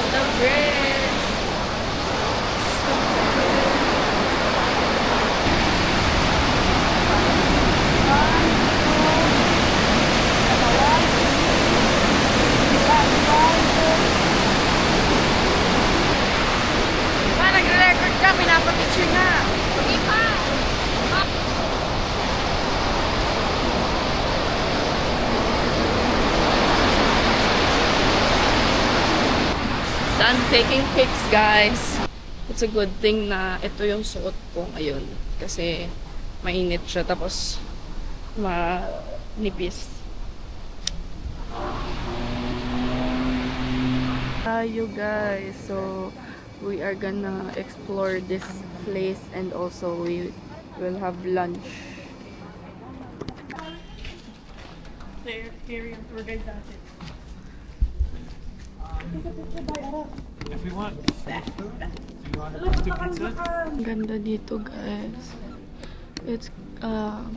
on the bridge. Nagre-record ka, pinapapicture na. Hindi pa. Done taking pics, guys. It's a good thing na ito yung suot ko ngayon. Kasi mainit siya, tapos manipis. Tayo, guys. So, we are gonna explore this place and also we will have lunch. If we want food, do you want pizza? Ang ganda dito, guys. It's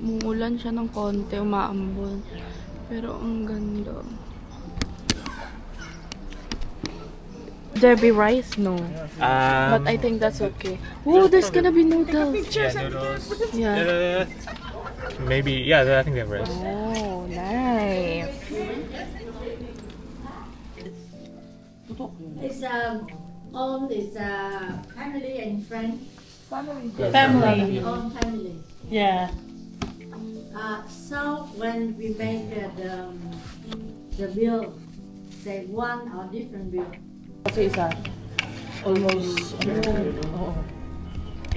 muulan siya ng konti, umaambon. Pero ang ganda. There be rice? No. But I think that's okay. Oh, there's gonna be noodles. Yeah, noodles. Yeah. Maybe, yeah, I think they have rice. Oh, nice. It's family and friends. Family. Own family. Yeah. So when we make the bill, they one or different bill. Kasi isa. Almost. Oo.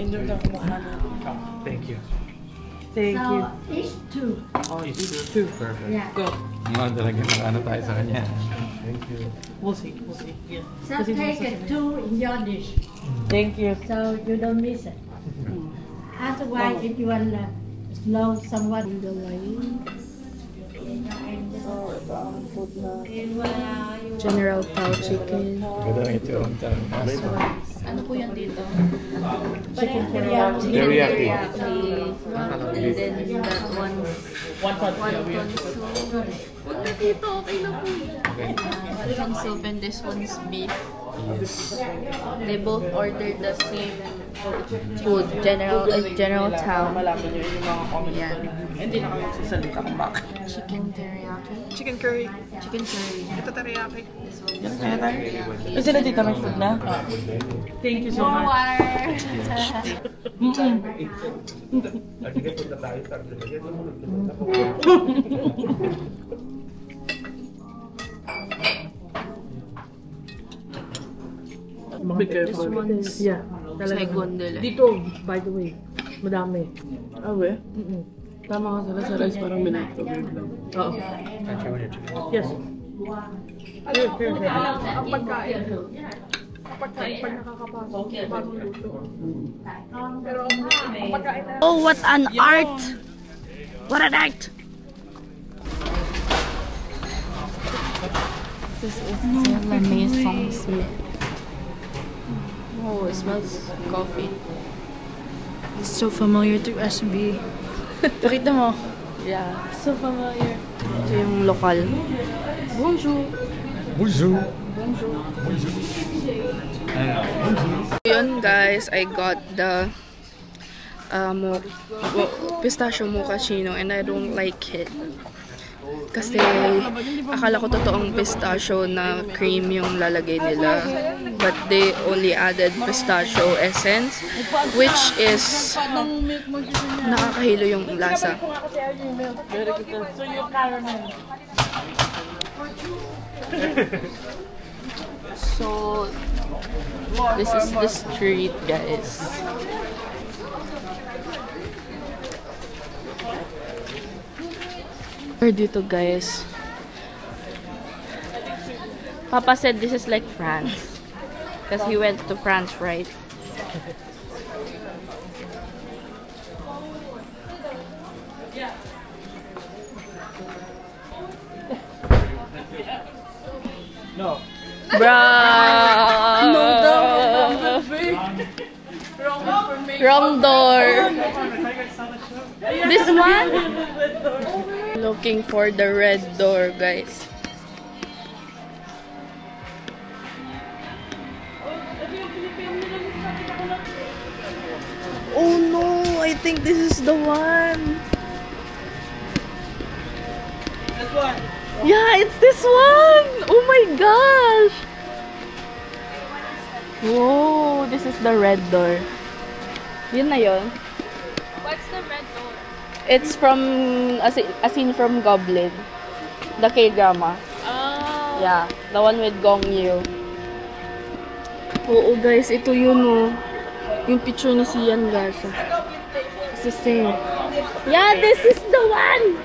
Indon na kumakain. Thank you. Thank you. So each two. Oh, it's two. Perfect. Yeah. Go. Talaga ano tayo sa kanya. Thank you. We'll see. We'll see. Yeah. So take two in your dish, Thank you. so you don't miss it. Otherwise, if you want slow someone, The lights. Oh, ito ang food na General Tao Chicken. Ganda lang ito. Ano po yan dito? chicken teriyaki. Teriyaki. And then that one's One pot. wonton soup. Huwag na dito, okay na po. Wonton soup and this one's beef. They both ordered the same food, General Tao. Malaman nyo yung mga comments. Yan. Hindi na kami magsasalita kung bakit. Chicken teriyaki. Chicken curry. Chicken curry. Ito teriyaki. This one's Kaya tayo? Sila dito may food na? Thank you so more much. water. Be careful. This one's Yeah. Saigon nila. Dito, by the way, madami. Ah, we? Tama ka sila sa rice, parang minito. Oo. Yes. Here. Ang pagkain. Ang pagkain pag nakakapasok, bagong luto. Pero ang pagkain na... Oh, what an art! What an art! This is La Maison Smith. Oh, it smells coffee. It's so familiar to SB. Pakita mo. Yeah, so familiar. Ito yung lokal. Bonjour! Bonjour. Yun guys, I got the pistachio mochaccino and I don't like it. Kasi akala ko totoong pistachio na cream yung lalagay nila. But they only added pistachio essence, which is nakakahilo yung lasa. Very good. So yung caramel. So, this is the street, guys. Or dito, guys. Papa said this is like France. Because he went to France, right? No. Bruh! Wrong door. This one? Looking for the red door, guys. I think this is the one. This one. Yeah, it's this one! Oh my gosh! Whoa, this is the red door. Yun na yun. What's the red door? It's from a scene from Goblin. The K-drama. Oh. Yeah, the one with Gong Yoo. Oo guys, ito yun oh. Yung picture ni Sian Garza. It's the same. Yeah, this is the one!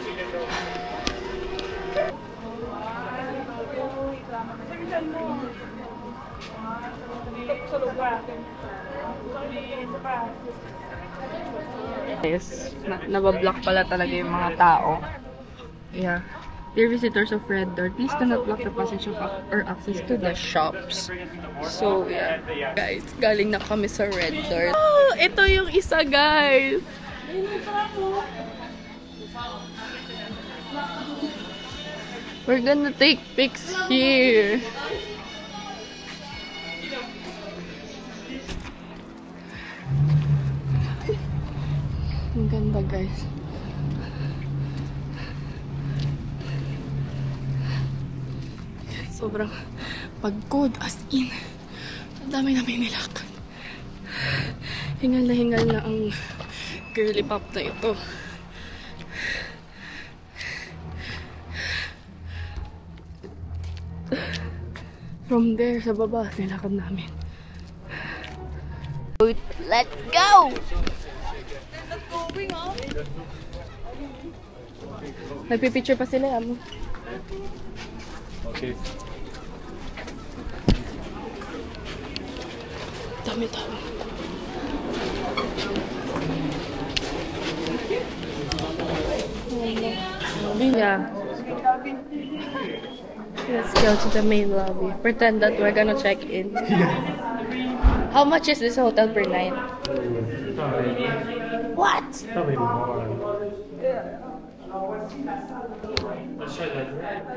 Yes, nabablock pala talaga yung mga tao. Yeah. Dear visitors of Red Door, please do not block the passage of or access to the shops. So, yeah. Guys, galing na kami sa Red Door. Oh, ito yung isa, guys! We're gonna take pics here. Ang ganda, guys. Sobrang pagod, as in. Ang dami namin nilakad. Hingal na ang girly pop na ito. From there, sa baba, nilakad namin. Let's go! Nagpipicture pa sila, amo. Okay. Dami tao. Yeah. Let's go to the main lobby. Pretend that we're gonna check in. How much is this hotel per night? What? Probably more.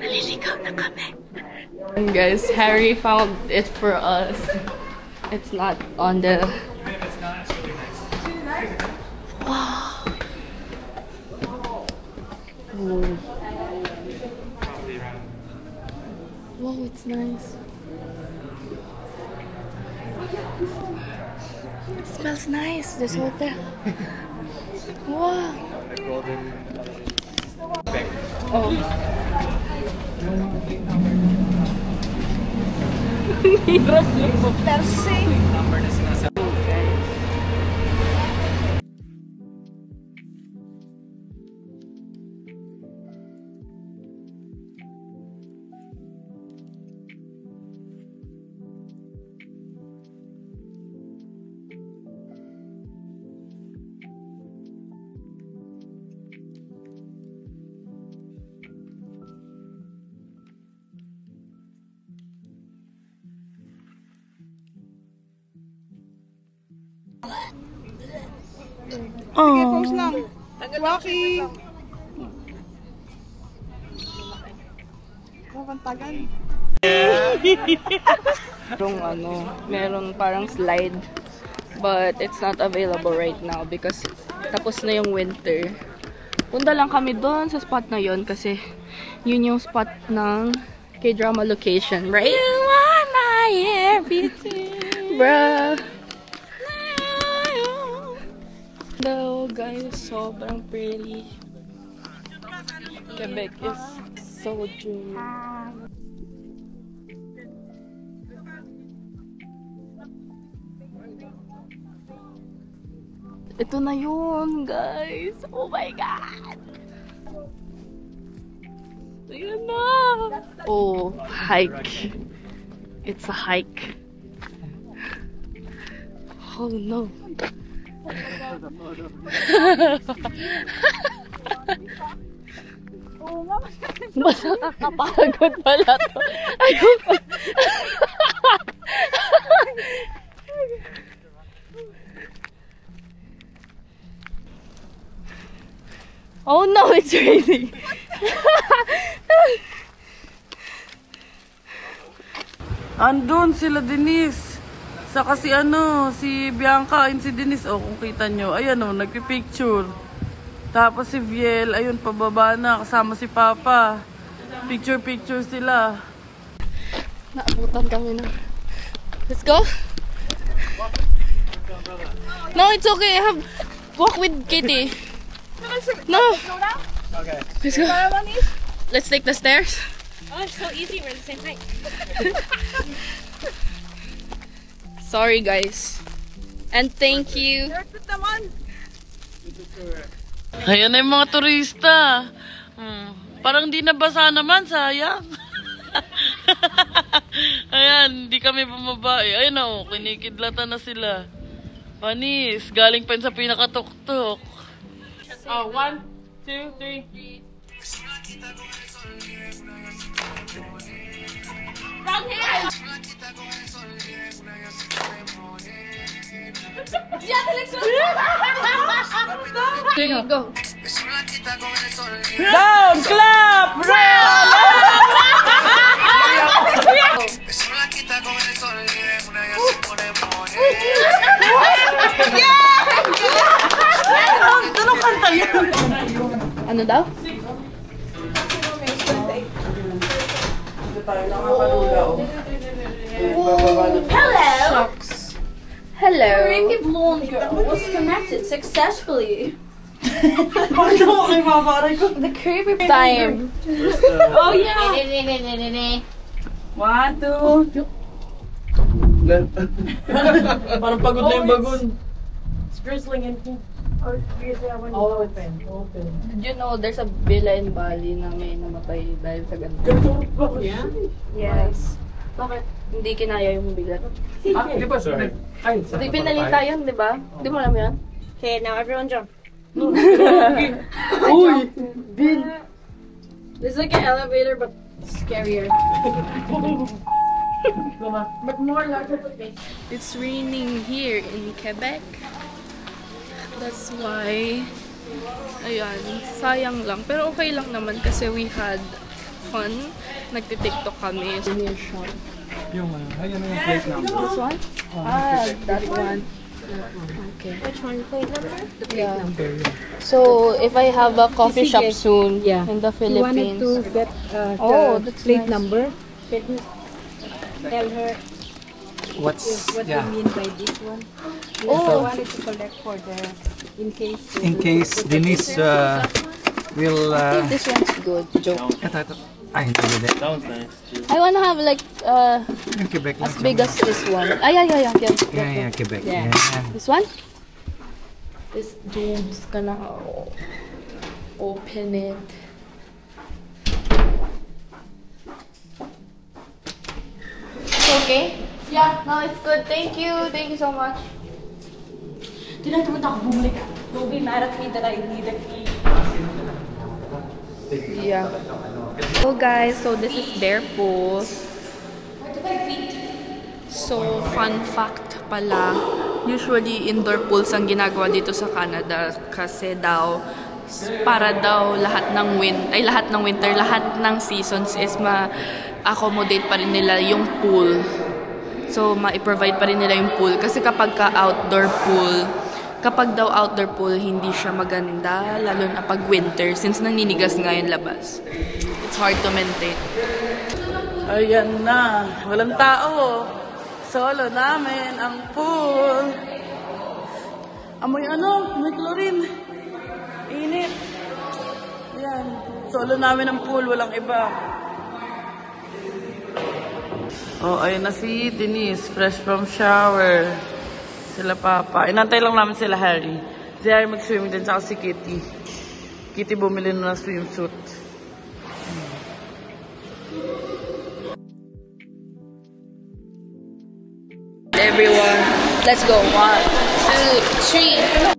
Naliligaw na kami. And guys, Harry found it for us. It's not on the... Wow. Ooh. Wow, it's nice. It smells nice, this hotel. Wow. Oh. Hirap yung persing. Sige, pause lang. Waki! Mapantagan. Meron parang slide. But it's not available right now because tapos na yung winter. Punta lang kami doon sa spot na yon kasi yun yung spot ng K-drama location, right? You are my everything. Bruh. Though, guys, sobrang pretty. Quebec is so dreamy. Ito na yun, guys. Oh my God! Ayan na! Oh, hike. It's a hike. Oh no. Mas nakakapagod pala to. Ayoko. Oh no, it's raining. Andun sila, Denise. Saka si si Bianca and si Denise, kung kita nyo, ayan nagpipicture. Tapos si Viel, ayun, pababa na, kasama si Papa. Picture sila. Naabutan kami na. Let's go. No, it's okay. I have walk with Katie. No. Okay. Let's go. Let's take the stairs. Oh, it's so easy. We're the same height. Sorry, guys. And thank you. Ayan na yung mga turista. Parang di nabasa naman, sayang. Ayan, di kami bumaba. Ayun kinikidlatan na sila. Panis, galing pa yun sa pinakatuktok. 1, 2, 3. Wrong hand! Yeah, let's go! There you go. Down, clap, roll! Anong kanta yun? Ano daw? Hello! Hello. Ricky Blonde girl was connected successfully. The creepy time. Oh yeah! 1, 2. Parang pagod na yung bagon. Did you know there's a villa in Bali na may namatay dahil sa ganito? Yeah? Yes. Bakit? Hindi kinaya yung bigat. Di ba sir? Ay, Di pinalita yun, di ba? Di mo alam yun? Okay, now everyone jump. Uy! This is like an elevator, but scarier. But more larger space. It's raining here in Quebec. That's why, ayan, sayang lang. Pero okay lang naman kasi we had fun. Nagtitiktok kami. Yung, ayun na yung plate number. This one? That one. Okay. Which one? Plate number? The plate Yeah. number. So, if I have a coffee shop soon Yeah. in the You wanted Philippines. to get Oh, the that's plate nice. number. Tell her What Yeah. you mean by this one. Yes, Oh. I wanted to collect for the in case. In case Denise will... This one's good. Joke. ito. Ay, hindi hindi. Sounds nice. I wanna have like Yung Quebec lang as siya. big as this one. Yeah. Yeah, Quebec. Yeah. Yeah. This one? This dude's gonna open it. Okay? Yeah, no, it's good. Thank you. Thank you so much. Don't be mad at me that I need a key. Yeah. So guys, so this is their pool. So, fun fact pala, usually indoor pools ang ginagawa dito sa Canada kasi daw para daw lahat ng winter, lahat ng seasons is ma-accommodate pa rin nila yung pool. So, ma-provide pa rin nila yung pool kasi kapag outdoor pool, hindi siya maganda, lalo na pag winter since naninigas nga yung labas. It's hard to maintain. Ayan na. Walang tao. Solo namin ang pool. Amoy amoy chlorine. Init. Ayan. Solo namin ang pool. Walang iba. Oh, ayun na si Denise. Fresh from shower. Sila Papa. Inantay lang namin sila Harry. Si Harry mag-swimming din. Saka si Kitty. Kitty bumili na ng swimsuit. Everyone, let's go. 1, 2, 3.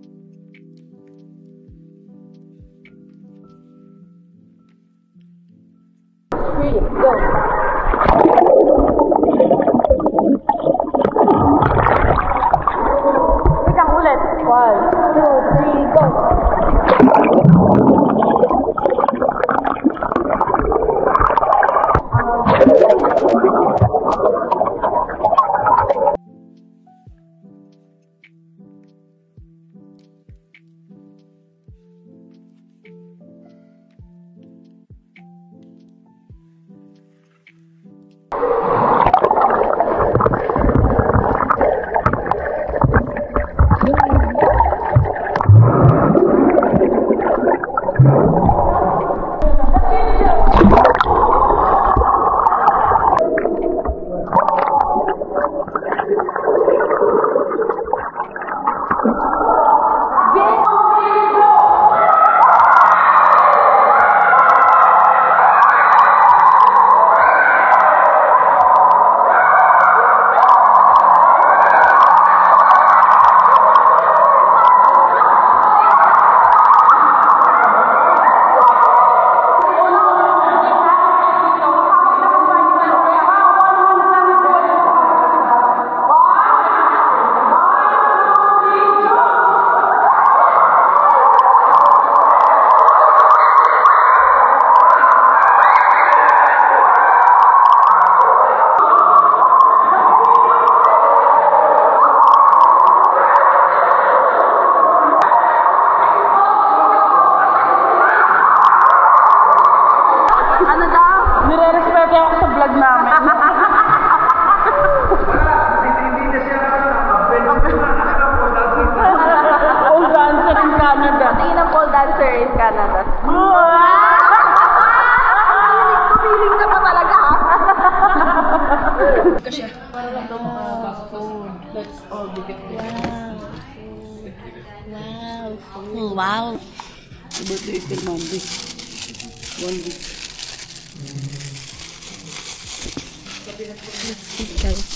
Kasi, Para lang daw makapasok sa food. Let's all be it. Wow. Birthday is till Monday. 1 week. guys.